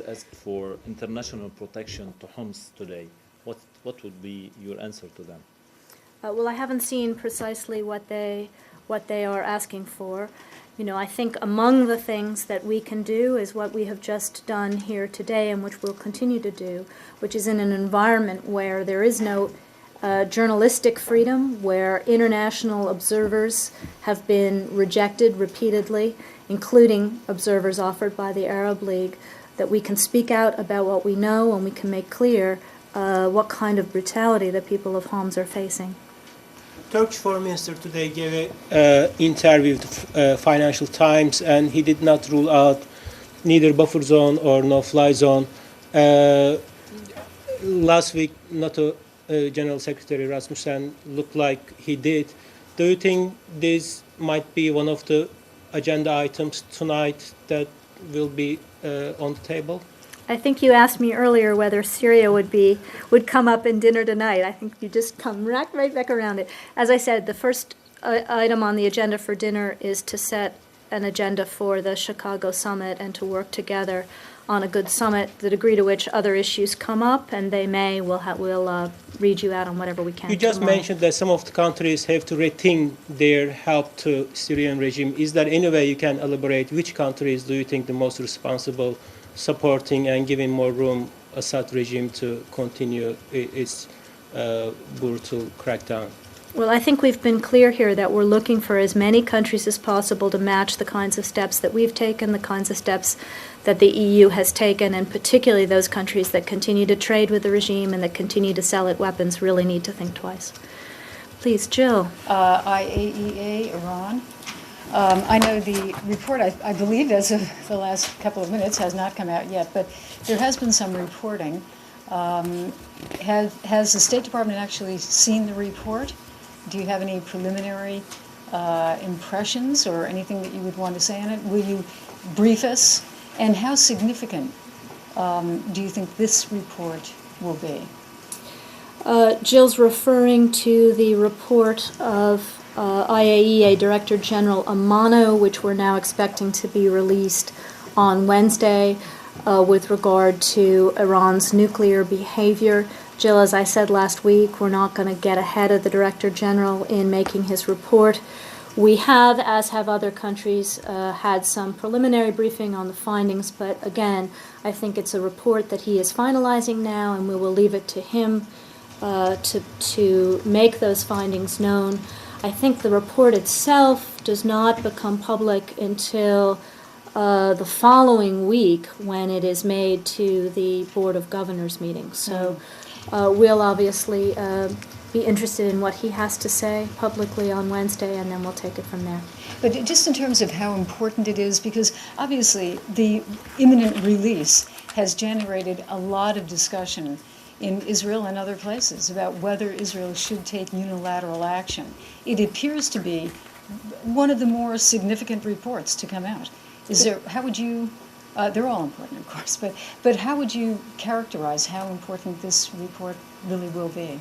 ask for international protection to Homs today. What would be your answer to them? Well, I haven't seen precisely what they are asking for. You know, I think among the things that we can do is what we have just done here today and which we'll continue to do, which is in an environment where there is no journalistic freedom, where international observers have been rejected repeatedly, including observers offered by the Arab League, that we can speak out about what we know and we can make clear what kind of brutality the people of Homs are facing. Turkish Foreign Minister today gave an interview to Financial Times, and he did not rule out neither buffer zone or no-fly zone. Last week, NATO General Secretary Rasmussen looked like he did. Do you think this might be one of the agenda items tonight that will be on the table? I think you asked me earlier whether Syria would come up in dinner tonight. I think you just come right back around it. As I said, the first item on the agenda for dinner is to set an agenda for the Chicago summit and to work together on a good summit, the degree to which other issues come up, and we'll read you out on whatever we can. You just mentioned that some of the countries have to rethink their help to Syrian regime. Is there any way you can elaborate which countries do you think the most responsible supporting and giving more room Assad regime to continue its brutal crackdown? Well, I think we've been clear here that we're looking for as many countries as possible to match the kinds of steps that we've taken, the kinds of steps that the EU has taken, and particularly those countries that continue to trade with the regime and that continue to sell it weapons really need to think twice. Please, Jill. IAEA, Iran. I know the report, I believe, as of the last couple of minutes, has not come out yet, but there has been some reporting. Has the State Department actually seen the report? Do you have any preliminary impressions or anything that you would want to say on it? Will you brief us? And how significant do you think this report will be? Jill's referring to the report of IAEA Director General Amano, which we're now expecting to be released on Wednesday with regard to Iran's nuclear behavior. Jill, as I said last week, we're not going to get ahead of the Director General in making his report. We have, as have other countries, had some preliminary briefing on the findings, but again, I think it's a report that he is finalizing now, and we will leave it to him to make those findings known. I think the report itself does not become public until the following week when it is made to the Board of Governors meeting. So we'll obviously be interested in what he has to say publicly on Wednesday, and then we'll take it from there. But just in terms of how important it is, because obviously the imminent release has generated a lot of discussion in Israel and other places about whether Israel should take unilateral action. It appears to be one of the more significant reports to come out. How would you, they're all important, of course, but how would you characterize how important this report really will be?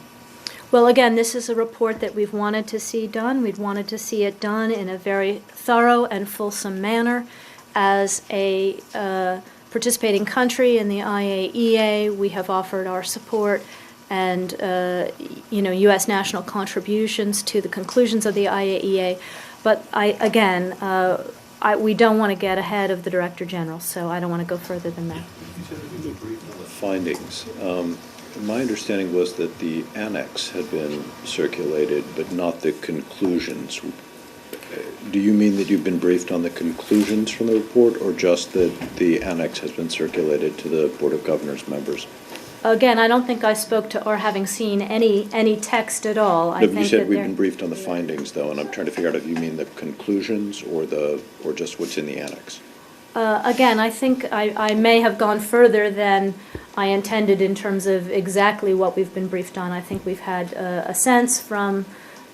Well, again, this is a report that we've wanted to see done. We've wanted to see it done in a very thorough and fulsome manner. As a participating country in the IAEA, we have offered our support and U.S. national contributions to the conclusions of the IAEA. But we don't want to get ahead of the Director General, so I don't want to go further than that. Findings. My understanding was that the annex had been circulated, but not the conclusions. Do you mean that you've been briefed on the conclusions from the report, or just that the annex has been circulated to the Board of Governors members? Again, I don't think I spoke to or having seen any text at all. No, you said we've been briefed on the findings, though, and I'm trying to figure out if you mean the conclusions or just what's in the annex. Again, I think I may have gone further than I intended in terms of exactly what we've been briefed on. I think we've had a sense from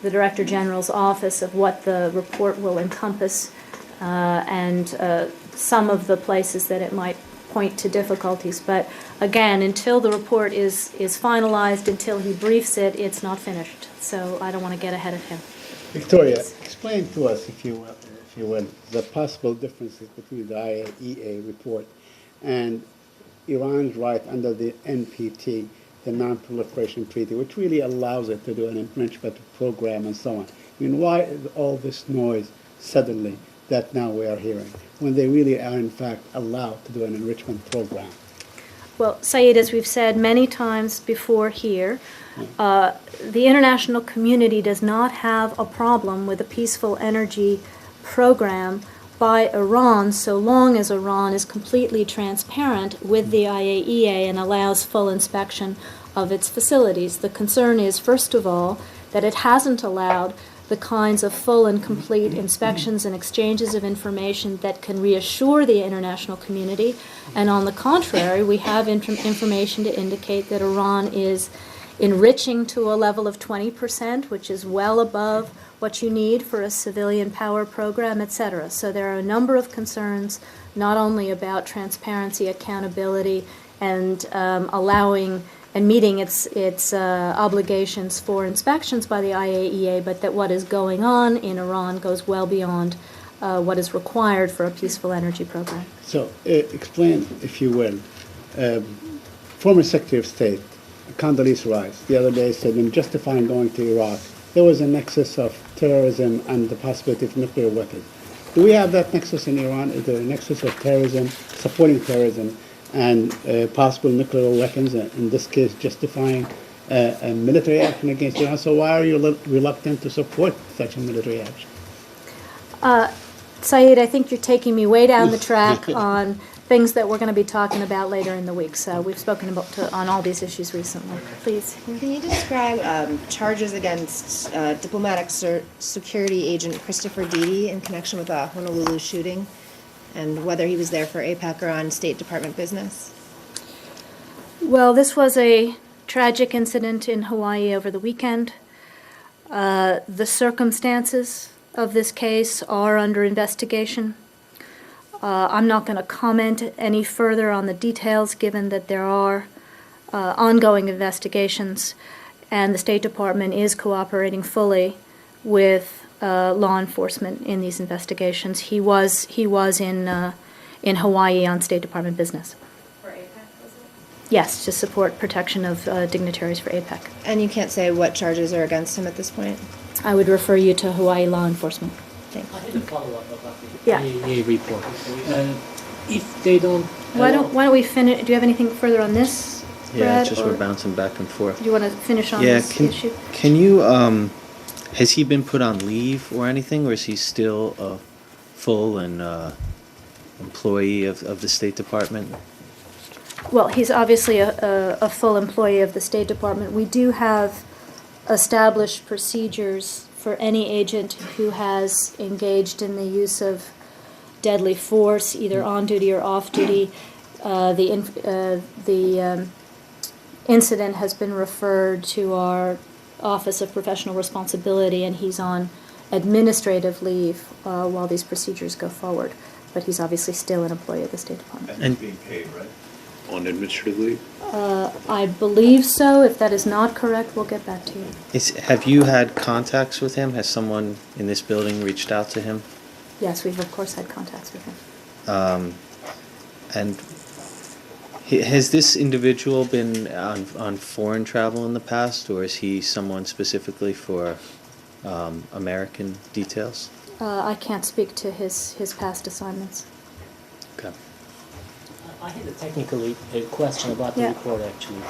the Director General's office of what the report will encompass and some of the places that it might point to difficulties. But again, until the report is finalized, until he briefs it, it's not finished. So I don't want to get ahead of him. Victoria, explain to us, if you will, the possible differences between the IAEA report and Iran's right under the NPT, the Non-Proliferation Treaty, which really allows it to do an enrichment program and so on. I mean, why is all this noise suddenly that now we are hearing, when they really are in fact allowed to do an enrichment program? Well, Saeed, as we've said many times before here, the international community does not have a problem with a peaceful energy program by Iran so long as Iran is completely transparent with the IAEA and allows full inspection of its facilities. The concern is, first of all, that it hasn't allowed the kinds of full and complete inspections and exchanges of information that can reassure the international community. And on the contrary, we have information to indicate that Iran is enriching to a level of 20%, which is well above what you need for a civilian power program, etc. So there are a number of concerns, not only about transparency, accountability, and allowing and meeting its obligations for inspections by the IAEA, but that what is going on in Iran goes well beyond what is required for a peaceful energy program. So explain, if you will, former Secretary of State Condoleezza Rice the other day said in justifying going to Iraq, there was a nexus of terrorism and the possibility of nuclear weapons. Do we have that nexus in Iran? Is there a nexus of terrorism, supporting terrorism, and possible nuclear weapons, in this case justifying a military action against Iran? So why are you reluctant to support such a military action? Saeed, I think you're taking me way down the track on things that we're going to be talking about later in the week. So we've spoken about on all these issues recently. Please. Can you describe charges against diplomatic security agent Christopher Deedy in connection with the Honolulu shooting, and whether he was there for APEC or on State Department business? Well, this was a tragic incident in Hawaii over the weekend. The circumstances of this case are under investigation. I'm not going to comment any further on the details, given that there are ongoing investigations, and the State Department is cooperating fully with law enforcement in these investigations. He was in Hawaii on State Department business. For APEC, was it? Yes, to support protection of dignitaries for APEC. And you can't say what charges are against him at this point? I would refer you to Hawaii law enforcement. Thanks. I had a follow-up about the Yeah. IAEA report. If they don't... Why don't we finish? Do you have anything further on this, Yeah, Brad, it's just or we're bouncing back and forth. do you want to finish on Yeah, this issue? can you, has he been put on leave or anything, or is he still a full and employee of the State Department? Well, he's obviously a full employee of the State Department. We do have established procedures for any agent who has engaged in the use of deadly force, either on duty or off duty. The incident has been referred to our Office of Professional Responsibility, and he's on administrative leave while these procedures go forward. But he's obviously still an employee of the State Department. And being paid, right? On administrative leave? I believe so. If that is not correct, we'll get back to you. Have you had contacts with him? Has someone in this building reached out to him? Yes, we've of course had contacts with him. And has this individual been on foreign travel in the past, or is he someone specifically for American details? I can't speak to his past assignments. Okay. I had a technical question about the Yeah. report, actually.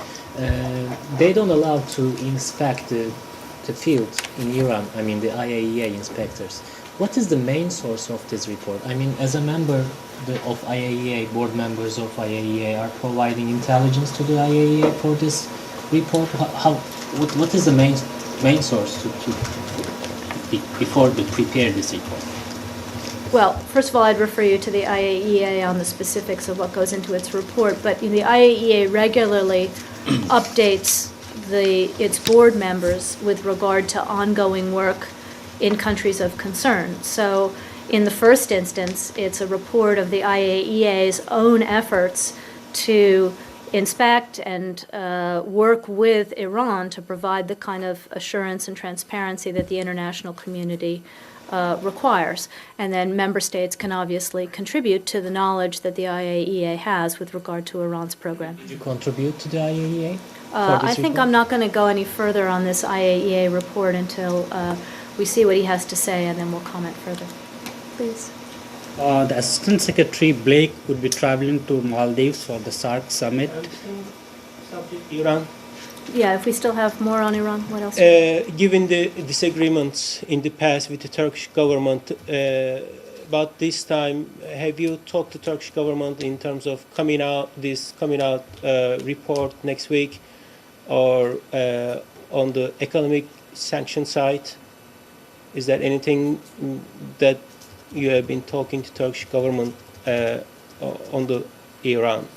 They don't allow to inspect the field in Iran, I mean the IAEA inspectors. What is the main source of this report? I mean, as a member of IAEA, board members of IAEA are providing intelligence to the IAEA for this report. What is the main source before they prepare this report? Well, first of all, I'd refer you to the IAEA on the specifics of what goes into its report, but the IAEA regularly updates its board members with regard to ongoing work in countries of concern. So in the first instance, it's a report of the IAEA's own efforts to inspect and work with Iran to provide the kind of assurance and transparency that the international community requires. And then member states can obviously contribute to the knowledge that the IAEA has with regard to Iran's program. Did you contribute to the IAEA? I think I'm not going to go any further on this IAEA report until we see what he has to say, and then we'll comment further. Please. The Assistant Secretary Blake would be traveling to Maldives for the SAARC summit. Iran. Yeah, if we still have more on Iran, what else? Given the disagreements in the past with the Turkish government, about this time, have you talked to Turkish government in terms of coming out report next week, or on the economic sanction side? Is there anything that you have been talking to Turkish government on the Iran?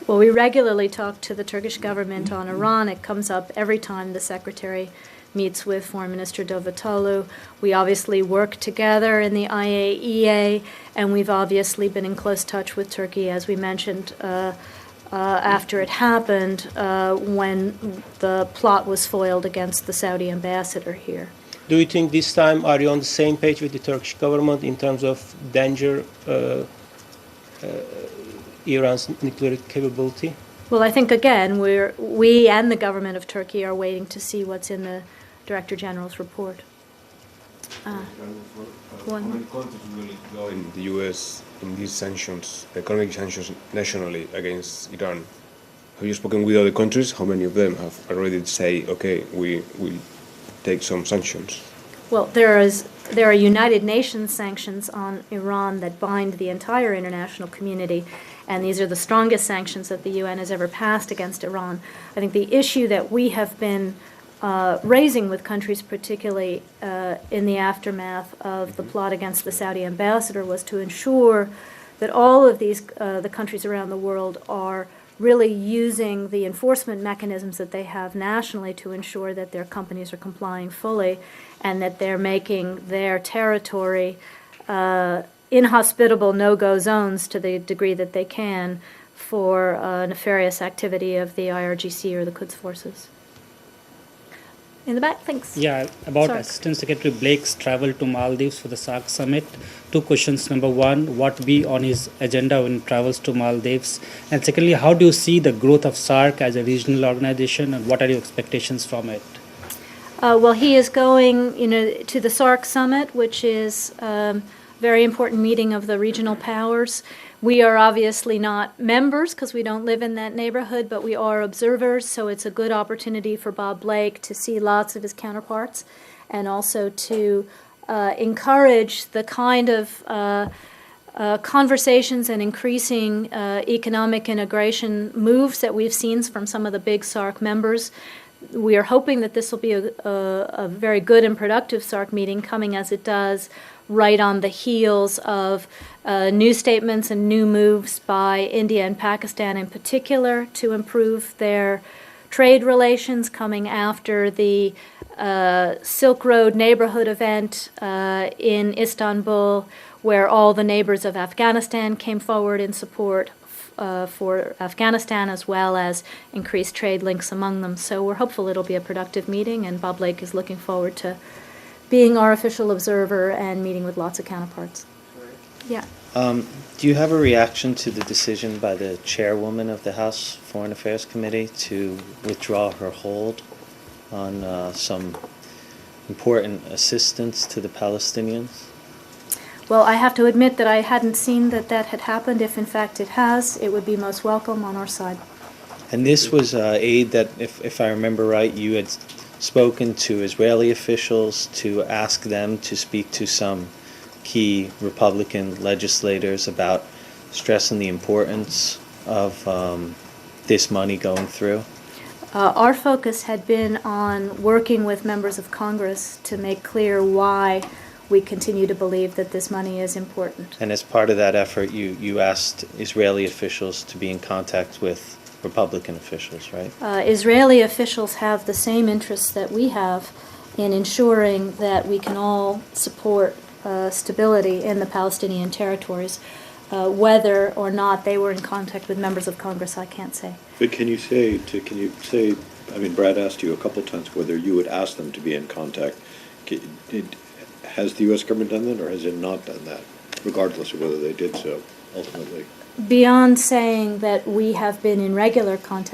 Well, we regularly talk to the Turkish government on Iran. It comes up every time the Secretary meets with Foreign Minister Davutoglu. We obviously work together in the IAEA, and we've obviously been in close touch with Turkey, as we mentioned, after it happened, when the plot was foiled against the Saudi ambassador here. Do you think this time are you on the same page with the Turkish government in terms of danger Iran's nuclear capability? Well, I think, again, we and the government of Turkey are waiting to see what's in the Director General's report. How many countries will join the U.S. in these sanctions, economic sanctions nationally against Iran? Have you spoken with other countries? How many of them have already said, okay, we will take some sanctions? Well, there are United Nations sanctions on Iran that bind the entire international community, and these are the strongest sanctions that the UN has ever passed against Iran. I think the issue that we have been raising with countries, particularly in the aftermath of the plot against the Saudi ambassador, was to ensure that all of these the countries around the world are really using the enforcement mechanisms that they have nationally to ensure that their companies are complying fully and that they're making their territory inhospitable no-go zones to the degree that they can for nefarious activity of the IRGC or the Quds forces. In the back, thanks. Yeah, about SAARC. Assistant Secretary Blake's travel to Maldives for the SAARC summit. 2 questions. Number one, what be on his agenda when he travels to Maldives? And secondly, how do you see the growth of SAARC as a regional organization, and what are your expectations from it? Well, he is going, to the SAARC summit, which is a very important meeting of the regional powers. We are obviously not members because we don't live in that neighborhood, but we are observers, so it's a good opportunity for Bob Blake to see lots of his counterparts and also to encourage the kind of conversations and increasing economic integration moves that we've seen from some of the big SAARC members. We are hoping that this will be a very good and productive SAARC meeting, coming as it does right on the heels of new statements and new moves by India and Pakistan in particular to improve their trade relations, coming after the Silk Road neighborhood event in Istanbul, where all the neighbors of Afghanistan came forward in support for Afghanistan, as well as increased trade links among them. So we're hopeful it'll be a productive meeting, and Bob Blake is looking forward to being our official observer and meeting with lots of counterparts. Yeah. Do you have a reaction to the decision by the chairwoman of the House Foreign Affairs Committee to withdraw her hold on some important assistance to the Palestinians? Well, I have to admit that I hadn't seen that had happened. If in fact it has, it would be most welcome on our side. And this was aid that, if I remember right, you had spoken to Israeli officials to ask them to speak to some key Republican legislators about stressing the importance of this money going through? Our focus had been on working with members of Congress to make clear why we continue to believe that this money is important. And as part of that effort, you asked Israeli officials to be in contact with Republican officials, right? Israeli officials have the same interests that we have in ensuring that we can all support stability in the Palestinian territories. Whether or not they were in contact with members of Congress, I can't say. But can you say, I mean, Brad asked you a couple times whether you would ask them to be in contact. Has the U.S. government done that, or has it not done that, regardless of whether they did so ultimately? Beyond saying that we have been in regular contact